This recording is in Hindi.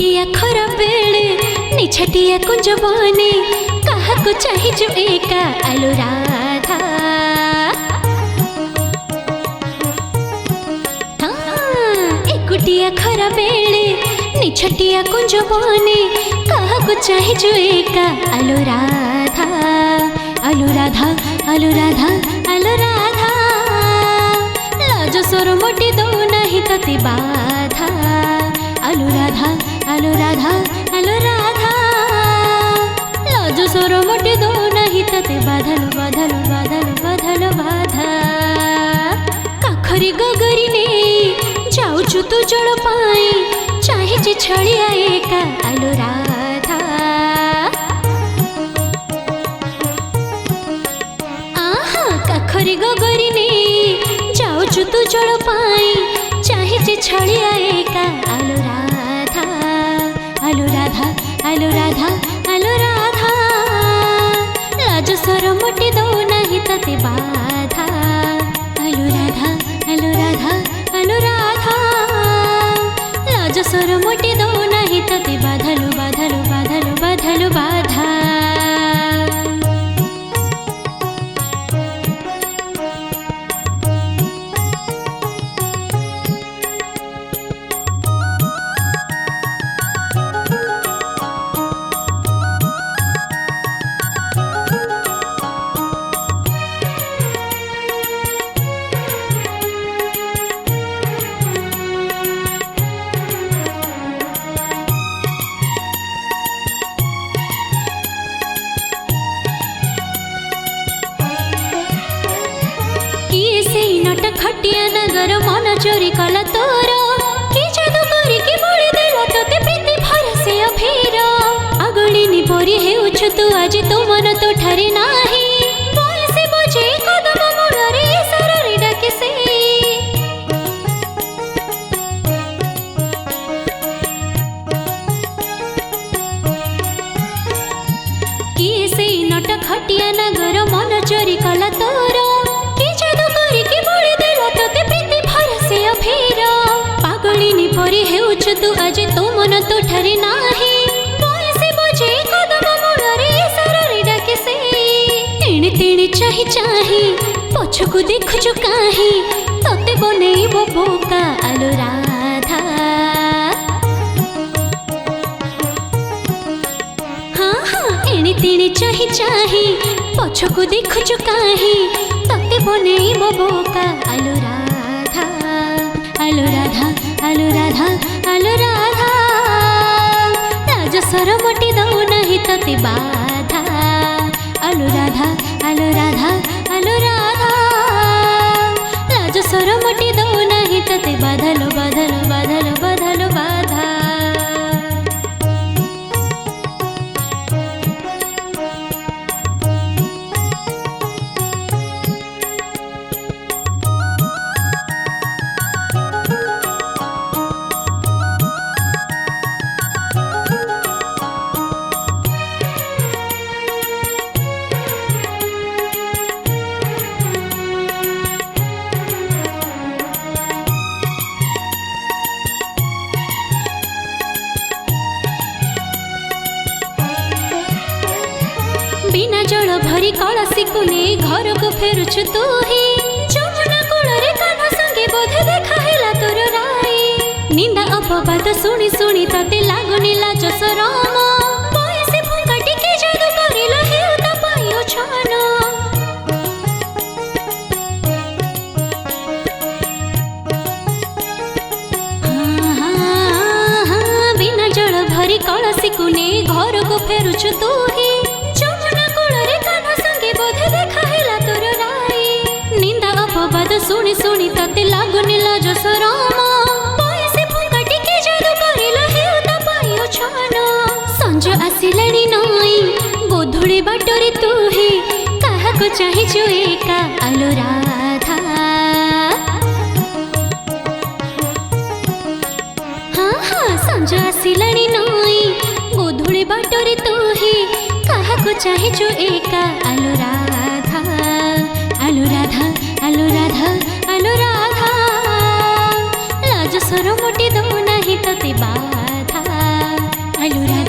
एकुटिया खरा बेले निछटिया कुंज बने काहाको चाहि जो एका आलो राधा। एकुटिया खरा बेले निछटिया कुंज बने काहाको चाहि जो एका आलो राधा। आलो राधा आलो राधा आलो राधा लाज सोर मोटी दो नहीं तते बाधा। आलो राधा आलो राधा आलो राधा लाज सोर मोटी दो नहीं तते बाधल बाधल बाधल बाधल बाधा। काखरी गगरी ने जाऊचु तू जल पाई चाहे छड़िया एका आलो राधा। आहा काखरी गगरी ने जाऊचु तू जल पाई चाहे छड़िया एका आलो राधा। आलो राधा आलो राधा आलो राधा लाज सर मोटी दो नहीं तते बाधा। आलो राधा आलो राधा आलो राधा लाज सर मोटी दो नहीं तते बाधल बाधल बाधल बाधल बाधा। खटिया नगर मन चोरी कला तोर कि जादू करी कि बोली देला तोते प्रीति भरसे अभीर। आगुलिनी पोरी हेउछु तू आज तो मन तो ठरे नाही बयसे बुझे कदम मूलरे सररे डाके से। किए से नट खटिया नगर मन चोरी कला तोर पागलिनी परी हेउछु तू आज तो मन तो ठरे नाही बयसे बुझे कदम मूलरे सररे डाके से। एणे तेणे चाहि चाहि पछकु देखुछु काहि तते बनेइबो बोका आलो राधा। हाँ हाँ एणे तेणे चाहि चाहि पछकु देखुछु काहि तते बनेइबो बोका आलो राधा। आलो राधा आलो राधा आलो राधा लाज सर मोटी दो नहीं तते बाधा। आलो राधा आलो राधा आलो राधा लाज सर मोटी दो नहीं तते बाधल बाधल बाधल बाधल बाधा। बिना जल भरी कलसी को ने घर को फेरुछु तू ही जमुना कूଳରେ कान्हा संगे बोधे देखा हेला तोर राई। निंदा अपवाद शुणी शुणी तते लागुनी लाज शरम बयसे फुंकाटी के जादू करिल हेउता पाइयो छन। बिना जल भरी कलसी को ने घर को फेरुछु तू ही शुणी शुणी तते लागुनी लाज शरम बयसे फुंकाटी के जादू करिल हेउता पाइयो छन। संज आसिलाणी नई गोधुड़ी बाटरे तू ही काहाको चाहिछु एका आलो राधा। हाँ हाँ संज आसिलाणी नई गोधुड़ी बाटरे तू ही काहाको चाहिछु एका आलो राधा। आलो राधा आलो राधा आलो राधा लाज सर मोटी दो नहीं तते बाधा। ଆଲୋ